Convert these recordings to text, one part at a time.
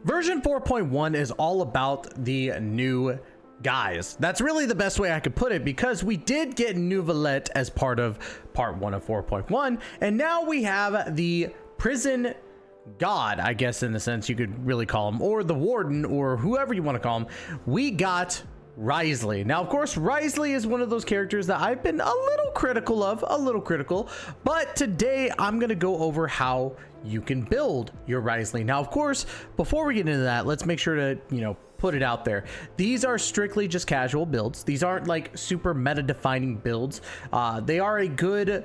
Version 4.1 is all about the new guys. That's really the best way I could put it, because we did get Neuvillette as part of part 1 of 4.1, and now we have the prison god, I guess, in the sense you could really call him, or the warden, or whoever you want to call him. We got Wriothesley. Now, of course, Wriothesley is one of those characters that I've been a little critical, but today I'm going to go over how you can build your Wriothesley. Now, of course, before we get into that, let's make sure to, put it out there. These are strictly just casual builds. These aren't like super meta defining builds. They are a good,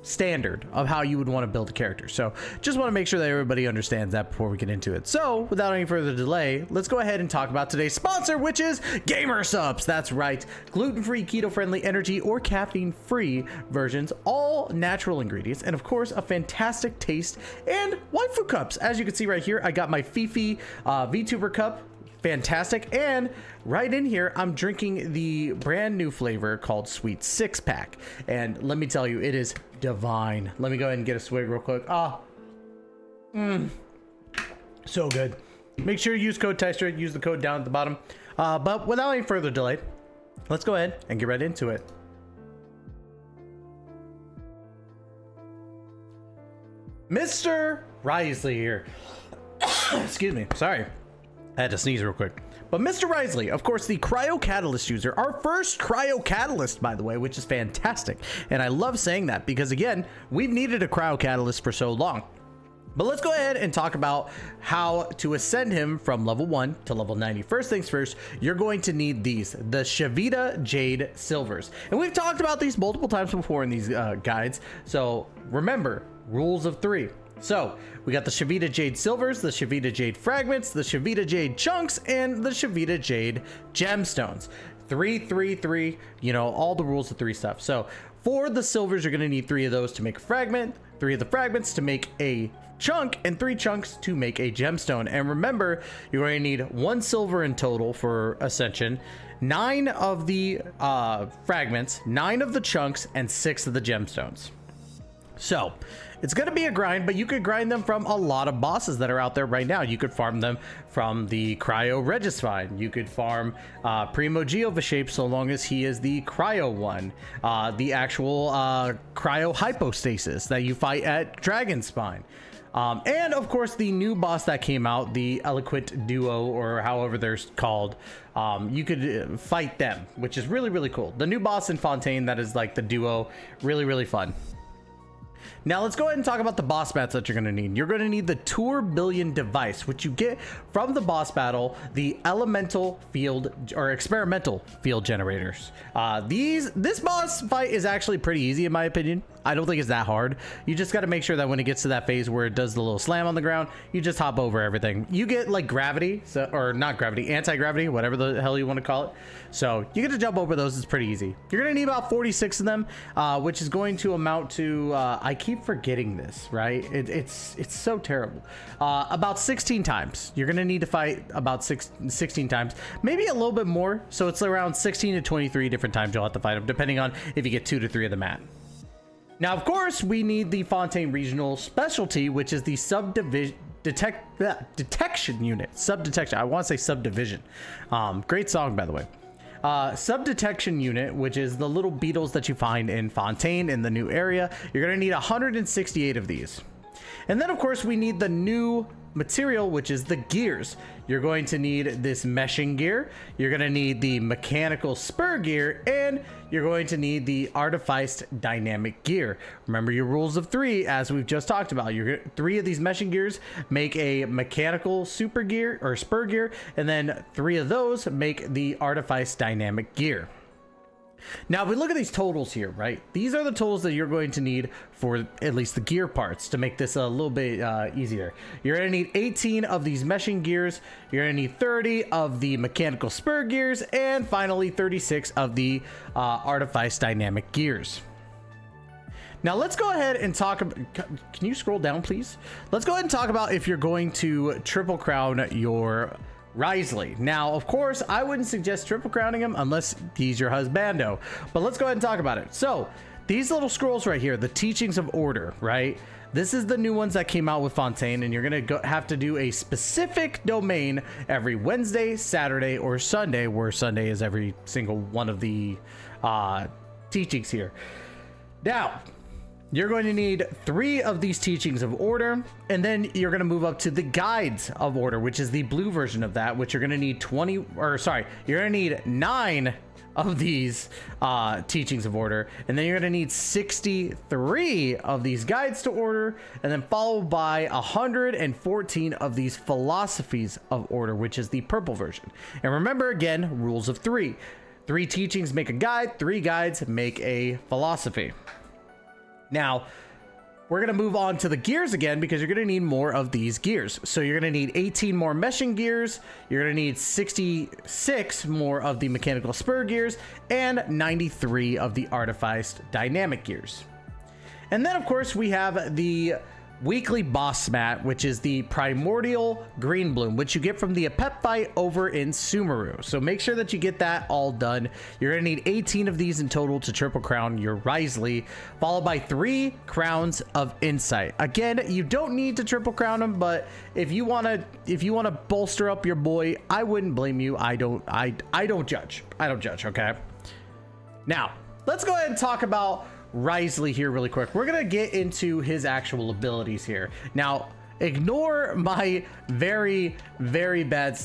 standard of how you would want to build a character. So just want to make sure that everybody understands that before we get into it. So without any further delay, let's go ahead and talk about today's sponsor, which is Gamer Supps. That's right, gluten-free, keto-friendly, energy or caffeine-free versions, all natural ingredients, and of course a fantastic taste, and waifu cups. As you can see right here, I got my Fifi VTuber cup. Fantastic. And right in here, I'm drinking the brand new flavor called Sweet Six Pack, and let me tell you, it is divine. Let me go ahead and get a swig real quick. So good. Make sure you use code Tester. Use the code down at the bottom. But without any further delay, let's go ahead and get right into it. Mr. Wriothesley here. Excuse me, sorry, I had to sneeze real quick. But Mr. Wriothesley, of course, the Cryo Catalyst user, our first Cryo Catalyst, by the way, which is fantastic. And I love saying that because, again, we've needed a Cryo Catalyst for so long. But let's go ahead and talk about how to ascend him from level 1 to level 90. First things first, you're going to need these, the Shavita Jade Silvers. And we've talked about these multiple times before in these guides. So remember, rules of 3. So we got the Shavita Jade Silvers, the Shavita Jade Fragments, the Shavita Jade Chunks, and the Shavita Jade Gemstones. 3, 3, 3, all the rules of 3 stuff. So for the silvers, you're going to need 3 of those to make a fragment, 3 of the fragments to make a chunk, and 3 chunks to make a gemstone. And remember, you're going to need 1 silver in total for Ascension, 9 of the fragments, 9 of the chunks, and 6 of the gemstones. So it's going to be a grind, but you could grind them from a lot of bosses that are out there right now. You could farm them from the Cryo Regisvine. You could farm Primo Geovashape so long as he is the Cryo one. The actual Cryo Hypostasis that you fight at Dragonspine. And of course the new boss that came out, the Eloquent Duo, or however they're called. You could fight them, which is really, really cool. The new boss in Fountaine, that is like the duo, really, really fun. Now let's go ahead and talk about the boss bats that you're going to need. You're going to need the Tourbillon device, which you get from the boss battle, the elemental field or experimental field generators. This boss fight is actually pretty easy in my opinion. I don't think it's that hard. You just got to make sure that when it gets to that phase where it does the little slam on the ground, you just hop over everything. You get like gravity, or not gravity, anti-gravity, whatever the hell you want to call it. So you get to jump over those. It's pretty easy. You're going to need about 46 of them, which is going to amount to, I keep forgetting this, right? It's so terrible. About 16 times. You're going to need to fight about 16 times, maybe a little bit more. So it's around 16 to 23 different times you'll have to fight them, depending on if you get 2 to 3 of the mat. Now, of course, we need the Fountaine Regional Specialty, which is the detection unit. Subdetection. I want to say subdivision. Great song, by the way. Subdetection unit, which is the little beetles that you find in Fountaine in the new area. You're going to need 168 of these. And then, of course, we need the new material, which is the gears. You're going to need this meshing gear, you're going to need the mechanical spur gear, and you're going to need the artificed dynamic gear. Remember your rules of 3, as we've just talked about. 3 of these meshing gears make a mechanical super gear or spur gear, and then 3 of those make the artificed dynamic gear. Now, if we look at these totals here, right? These are the totals that you're going to need for at least the gear parts to make this a little bit easier. You're going to need 18 of these meshing gears. You're going to need 30 of the mechanical spur gears, and finally 36 of the artifice dynamic gears. Now let's go ahead and talk about, can you scroll down please? Let's go ahead and talk about if you're going to triple crown your Wriothesley. Now, of course, I wouldn't suggest triple crowning him unless he's your husbando, but let's go ahead and talk about it. So these little scrolls right here, the teachings of order, right? This is the new ones that came out with Fountaine, and you're gonna have to do a specific domain every Wednesday, Saturday, or Sunday, where Sunday is every single one of the teachings here. Now, you're going to need 3 of these teachings of order, and then you're going to move up to the guides of order, which is the blue version of that, which you're going to need you're going to need 9 of these teachings of order, and then you're going to need 63 of these guides to order, and then followed by 114 of these philosophies of order, which is the purple version. And remember, again, rules of 3. 3 teachings make a guide, 3 guides make a philosophy. Now, we're going to move on to the gears again, because you're going to need more of these gears. So you're going to need 18 more meshing gears, you're going to need 66 more of the mechanical spur gears, and 93 of the artificed dynamic gears. And then, of course, we have the weekly boss mat, which is the primordial green bloom, which you get from the Apep fight over in Sumeru. So make sure that you get that all done. You're gonna need 18 of these in total to triple crown your Wriothesley, followed by 3 crowns of insight. Again, you don't need to triple crown them, but if you wanna bolster up your boy, I wouldn't blame you. I don't judge. Okay. Now let's go ahead and talk about Wriothesley here really quick. We're gonna get into his actual abilities here. Now, ignore my very bad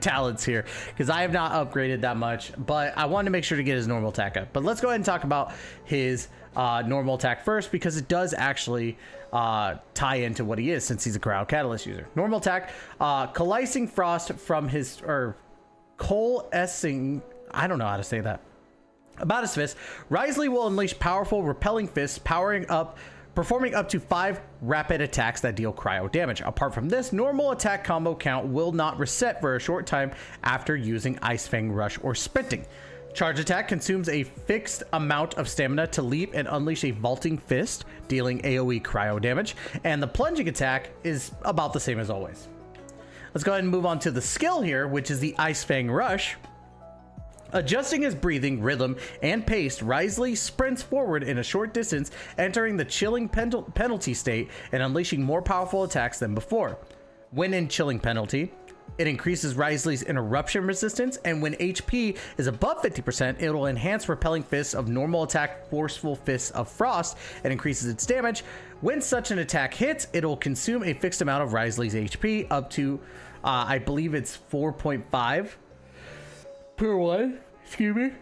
talents here, because I have not upgraded that much, but I wanted to make sure to get his normal attack up. But let's go ahead and talk about his normal attack first, because it does actually tie into what he is, since he's a Cryo Catalyst user. Normal attack, coalescing frost from his, or coalescing, I don't know how to say that, about his fist. Wriothesley will unleash powerful repelling fists, performing up to 5 rapid attacks that deal cryo damage. Apart from this, normal attack combo count will not reset for a short time after using Ice Fang Rush or sprinting. Charge attack consumes a fixed amount of stamina to leap and unleash a vaulting fist, dealing AoE cryo damage, and the plunging attack is about the same as always. Let's go ahead and move on to the skill here, which is the Ice Fang Rush. Adjusting his breathing, rhythm, and pace, Wriothesley sprints forward in a short distance, entering the chilling penalty state and unleashing more powerful attacks than before. When in chilling penalty, it increases Wriothesley's interruption resistance, and when HP is above 50%, it will enhance repelling fists of normal attack, forceful fists of frost, and increases its damage. When such an attack hits, it will consume a fixed amount of Wriothesley's HP, up to, I believe it's 4.5 per one. Excuse me.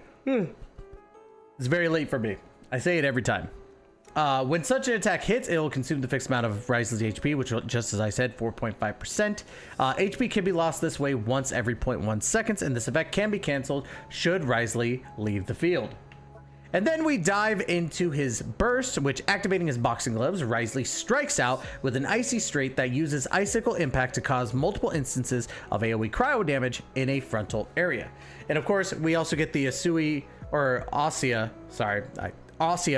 It's very late for me. I say it every time. When such an attack hits, it will consume the fixed amount of Wriothesley's HP, which, just as I said, 4.5%. HP can be lost this way once every 0.1 seconds, and this effect can be canceled should Wriothesley leave the field. And then we dive into his burst, which, activating his boxing gloves, Wriothesley strikes out with an icy straight that uses icicle impact to cause multiple instances of AoE cryo damage in a frontal area. And of course, we also get the Ossia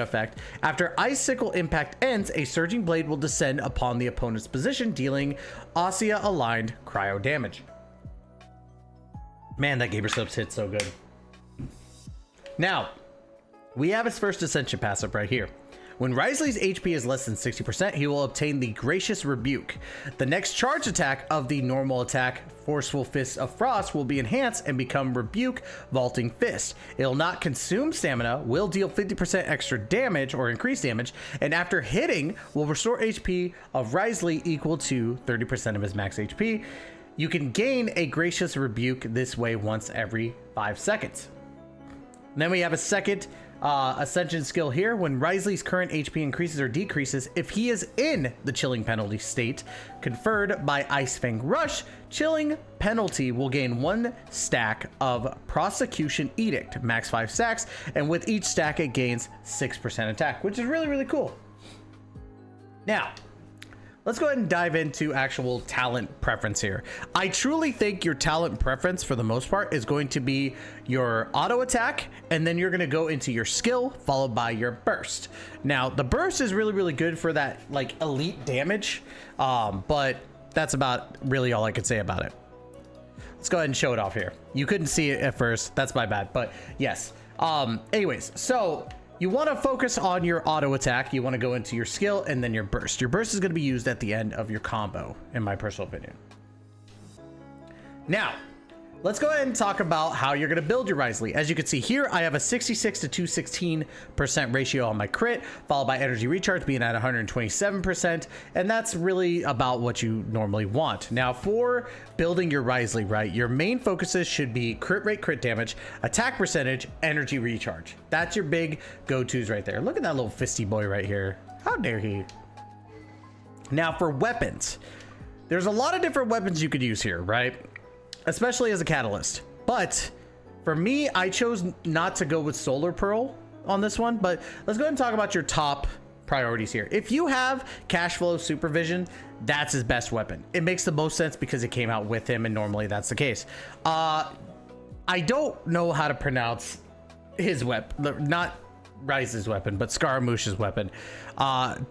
effect. After icicle impact ends, a surging blade will descend upon the opponent's position, dealing Ossia aligned cryo damage. Man, that Gaber subs hit so good. Now, we have his first Ascension passive right here. When Wriothesley's HP is less than 60%, he will obtain the Gracious Rebuke. The next charge attack of the normal attack, Forceful Fists of Frost, will be enhanced and become Rebuke Vaulting Fist. It will not consume stamina, will deal 50% extra damage or increased damage, and after hitting, will restore HP of Wriothesley equal to 30% of his max HP. You can gain a Gracious Rebuke this way once every 5 seconds. And then we have a second Ascension skill here. When Wriothesley's current HP increases or decreases, if he is in the chilling penalty state conferred by Ice Fang Rush, chilling penalty will gain 1 stack of Prosecution Edict, max 5 stacks, and with each stack it gains 6% attack, which is really cool. Now, let's go ahead and dive into actual talent preference here. I truly think your talent preference for the most part is going to be your auto attack, and then you're going to go into your skill followed by your burst. Now, the burst is really good for that like elite damage, but that's about really all I could say about it. Let's go ahead and show it off here. You couldn't see it at first. That's my bad, but yes. Anyways, so you want to focus on your auto attack. You want to go into your skill and then your burst. Your burst is going to be used at the end of your combo, in my personal opinion. Now, let's go ahead and talk about how you're going to build your Wriothesley. As you can see here, I have a 66 to 216% ratio on my crit, followed by energy recharge being at 127%, and that's really about what you normally want. Now, for building your Wriothesley, right, your main focuses should be crit rate, crit damage, attack percentage, energy recharge. That's your big go-tos right there. Look at that little fisty boy right here. How dare he? Now, for weapons, there's a lot of different weapons you could use here, right? Especially as a catalyst. But for me, I chose not to go with Solar Pearl on this one, but let's go ahead and talk about your top priorities here. If you have Cash Flow Supervision, that's his best weapon. It makes the most sense because it came out with him, and normally that's the case. I don't know how to pronounce his weapon, not Rise's weapon, but Scaramouche's weapon.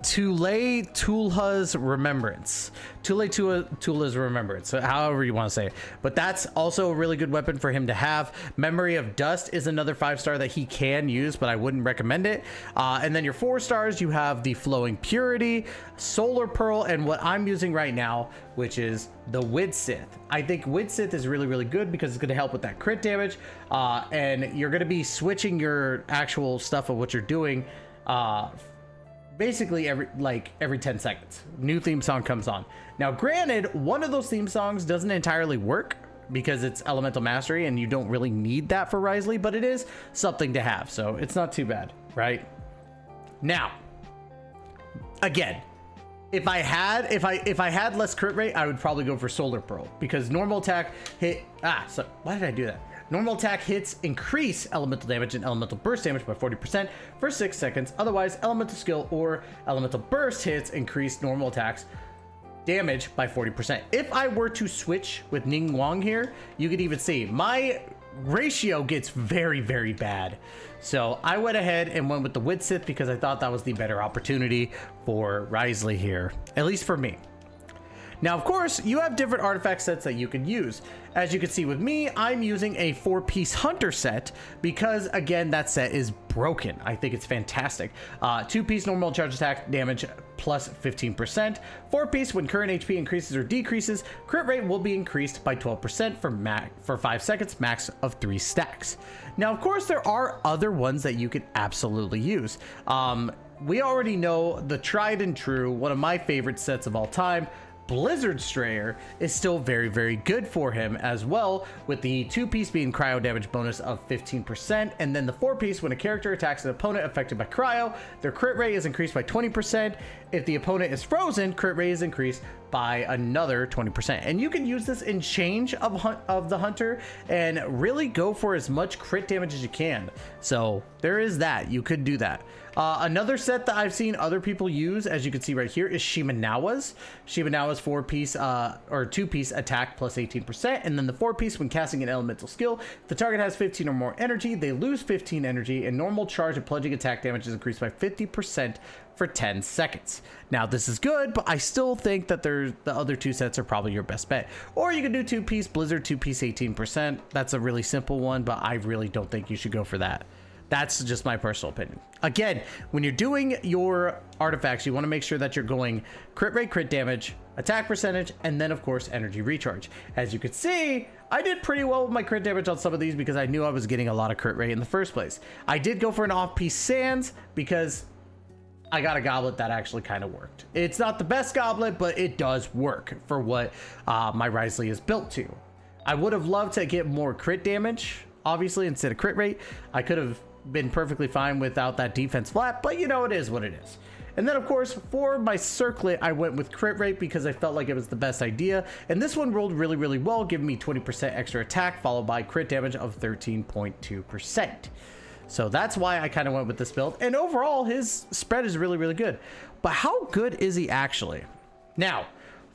Tule Tulha's Remembrance. Tula's Remembrance, so however you want to say it. But that's also a really good weapon for him to have. Memory of Dust is another 5-star that he can use, but I wouldn't recommend it. And then your 4 stars, you have the Flowing Purity, Solar Pearl, and what I'm using right now, which is the Widsith. I think Widsith is really, really good because it's going to help with that crit damage. And you're going to be switching your actual stuff of what you're doing basically every 10 seconds. New theme song comes on. Now, granted, one of those theme songs doesn't entirely work because it's Elemental Mastery and you don't really need that for Wriothesley, but it is something to have, so it's not too bad, right? Now, again, if I had less crit rate, I would probably go for Solar Pearl because normal attack hit. So why did I do that? Normal attack hits increase elemental damage and elemental burst damage by 40% for 6 seconds. Otherwise, elemental skill or elemental burst hits increase normal attacks damage by 40%. If I were to switch with Ningguang here, you could even see my ratio gets very, very bad. So I went ahead and went with the Widsith because I thought that was the better opportunity for Wriothesley here, at least for me. Now, of course, you have different artifact sets that you can use. As you can see with me, I'm using a 4-piece Hunter set because, again, that set is broken. I think it's fantastic. 2-piece normal charge attack damage plus 15%. 4-piece, when current HP increases or decreases, crit rate will be increased by 12% for 5 seconds, max of 3 stacks. Now, of course, there are other ones that you could absolutely use. We already know the tried and true, one of my favorite sets of all time, Blizzard Strayer, is still very, very good for him as well, with the 2-piece being cryo damage bonus of 15%, and then the 4-piece, when a character attacks an opponent affected by cryo, their crit rate is increased by 20%. If the opponent is frozen, crit rate is increased by another 20%. And you can use this in change of the Hunter and really go for as much crit damage as you can. So there is that. You could do that. Another set that I've seen other people use, as you can see right here, is Shimenawa's. Shimenawa's 4-piece or 2-piece attack plus 18%, and then the 4-piece, when casting an elemental skill, if the target has 15 or more energy, they lose 15 energy, and normal charge and plunging attack damage is increased by 50% for 10 seconds. Now, this is good, but I still think that the other 2 sets are probably your best bet. Or you can do 2-piece Blizzard, 2-piece 18%. That's a really simple one, but I really don't think you should go for that. That's just my personal opinion. Again, when you're doing your artifacts, you want to make sure that you're going crit rate, crit damage, attack percentage, and then of course energy recharge. As you can see, I did pretty well with my crit damage on some of these because I knew I was getting a lot of crit rate in the first place. I did go for an off-piece Sands because I got a goblet that actually kind of worked. It's not the best goblet, but it does work for what my Wriothesley is built to. I would have loved to get more crit damage, obviously, instead of crit rate. I could have been perfectly fine without that defense flat, but you know, it is what it is. And then of course, for my circlet, I went with crit rate because I felt like it was the best idea, and this one rolled really, really well, giving me 20% extra attack followed by crit damage of 13.2%. So that's why I kind of went with this build, and overall his spread is really, really good. But how good is he actually? Now,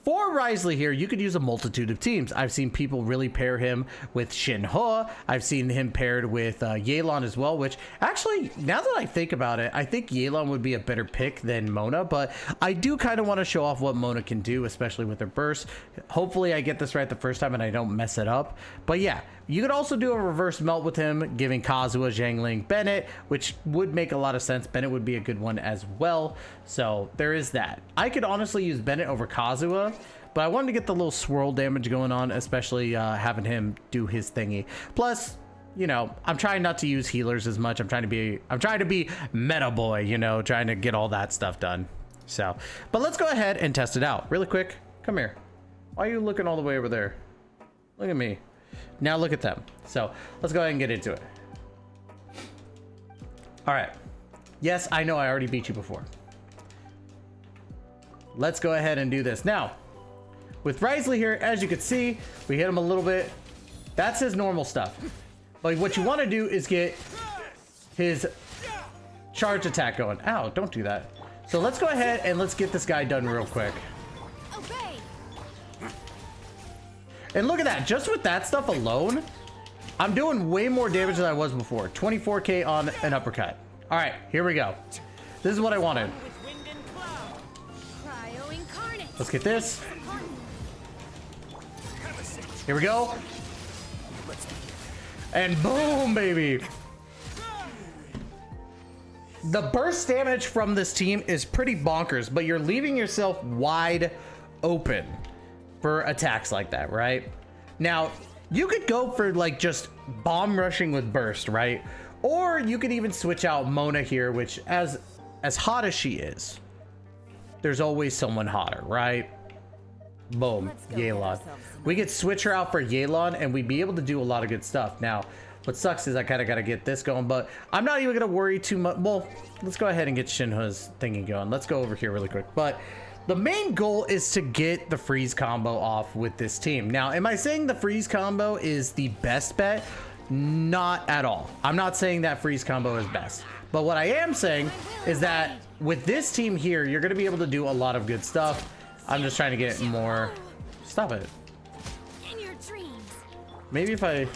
for Wriothesley here, you could use a multitude of teams. I've seen people really pair him with Shinhe. I've seen him paired with Yelan as well, which actually, now that I think about it, I think Yelan would be a better pick than Mona, but I do kind of want to show off what Mona can do, especially with her burst. Hopefully I get this right the first time and I don't mess it up. But yeah, you could also do a reverse melt with him, giving Kazuha, Xiangling, Bennett, which would make a lot of sense. Bennett would be a good one as well. So there is that. I could honestly use Bennett over Kazuha, but I wanted to get the little swirl damage going on, especially having him do his thingy. Plus, you know, I'm trying not to use healers as much. I'm trying to be meta boy, you know, trying to get all that stuff done. So, but let's go ahead and test it out really quick. Come here. Why are you looking all the way over there? Look at me. Now look at them. So let's go ahead and get into it. All right. Yes, I know I already beat you before. Let's go ahead and do this. Now, with Wriothesley here, as you can see, we hit him a little bit. That's his normal stuff. But what you want to do is get his charge attack going. Ow, don't do that. So let's go ahead and let's get this guy done real quick. And look at that, just with that stuff alone, I'm doing way more damage than I was before. 24k on an uppercut. All right, here we go. This is what I wanted. Let's get this. Here we go. And boom, baby. The burst damage from this team is pretty bonkers, but you're leaving yourself wide open for attacks like that, right? Now, you could go for like just bomb rushing with burst, right? Or you could even switch out Mona here, which as hot as she is, there's always someone hotter, right? Boom, Yelan. We could switch her out for Yelan and we'd be able to do a lot of good stuff. Now, what sucks is I kind of got to get this going, but I'm not even going to worry too much. Well, let's go ahead and get Shinhe's thingy going. Let's go over here really quick. But the main goal is to get the freeze combo off with this team. Now, am I saying the freeze combo is the best bet? Not at all. I'm not saying that freeze combo is best. But what I am saying is that with this team here, you're going to be able to do a lot of good stuff. I'm just trying to get more. Stop it. Maybe if I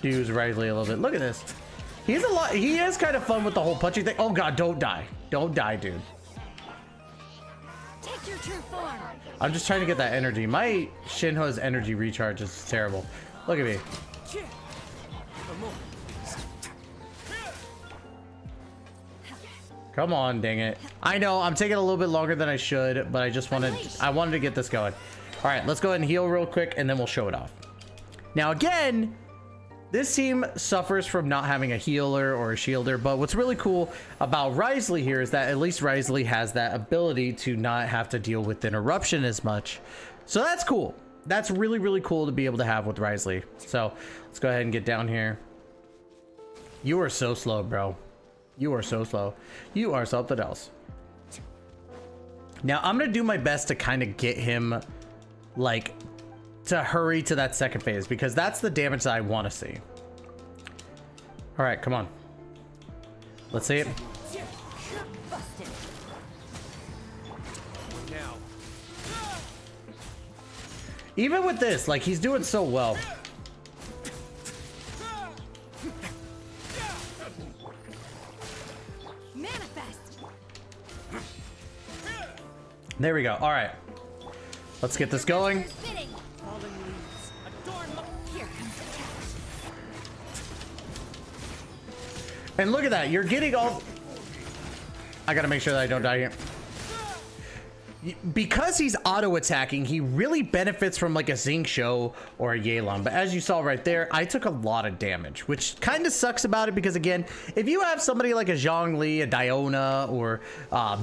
use Wriothesley a little bit. Look at this. He's a lot. He is kind of fun with the whole punching thing. Oh God, don't die. Don't die, dude. I'm just trying to get that energy. My Shinhe's energy recharge is terrible. Look at me. Come on, dang it. I know I'm taking a little bit longer than I should, but I wanted to get this going. All right, let's go ahead and heal real quick and then we'll show it off. Now again, this team suffers from not having a healer or a shielder, but what's really cool about Wriothesley here is that at least Wriothesley has that ability to not have to deal with interruption as much. So that's cool. That's really, really cool to be able to have with Wriothesley. So let's go ahead and get down here. You are so slow, bro. You are so slow. You are something else. Now I'm going to do my best to kind of get him like to hurry to that second phase because that's the damage that I want to see. All right, come on. Let's see it. Even with this, like he's doing so well. There we go. All right. Let's get this going. And look at that. You're getting all... I got to make sure that I don't die here. Because he's auto-attacking, he really benefits from like a Xingqiu or a Yelan. But as you saw right there, I took a lot of damage, which kind of sucks about it because, again, if you have somebody like a Zhongli, a Diona, or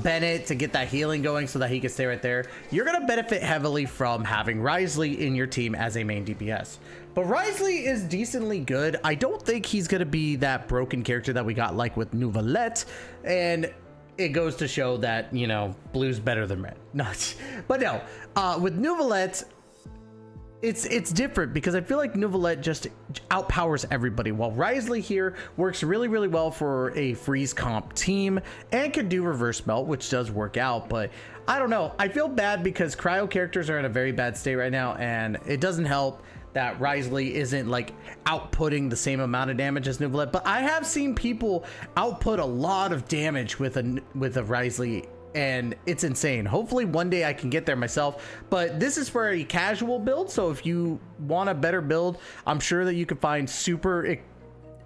Bennett to get that healing going so that he can stay right there, you're going to benefit heavily from having Wriothesley in your team as a main DPS. But Wriothesley is decently good. I don't think he's going to be that broken character that we got like with Neuvillette, and it goes to show that, you know, blue's better than red. Not, but no, with Neuvillette, it's different because I feel like Neuvillette just outpowers everybody, while Wriothesley here works really, really well for a freeze comp team and can do reverse melt, which does work out. But I don't know. I feel bad because Cryo characters are in a very bad state right now, and it doesn't help that Wriothesley isn't like outputting the same amount of damage as Neuvillette. But I have seen people output a lot of damage with a Wriothesley, and it's insane. Hopefully one day I can get there myself, but this is for a casual build. So if you want a better build, I'm sure that you can find super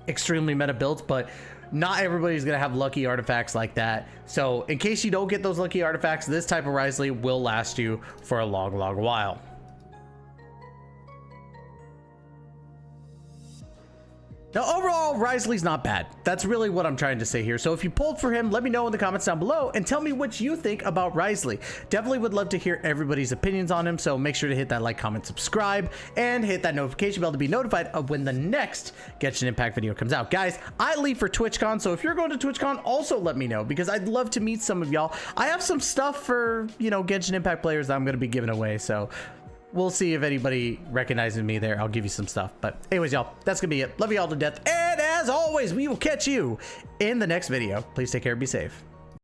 extremely meta builds, but not everybody's gonna have lucky artifacts like that. So in case you don't get those lucky artifacts, this type of Wriothesley will last you for a long while. Now, overall, Wriothesley's not bad. That's really what I'm trying to say here. So if you pulled for him, let me know in the comments down below and tell me what you think about Wriothesley. Definitely would love to hear everybody's opinions on him. So make sure to hit that like, comment, subscribe, and hit that notification bell to be notified of when the next Genshin Impact video comes out. Guys, I leave for TwitchCon. So if you're going to TwitchCon, also let me know because I'd love to meet some of y'all. I have some stuff for, Genshin Impact players that I'm going to be giving away. So we'll see if anybody recognizes me there. I'll give you some stuff. But anyways, y'all, that's gonna be it. Love you all to death. And as always, we will catch you in the next video. Please take care and be safe.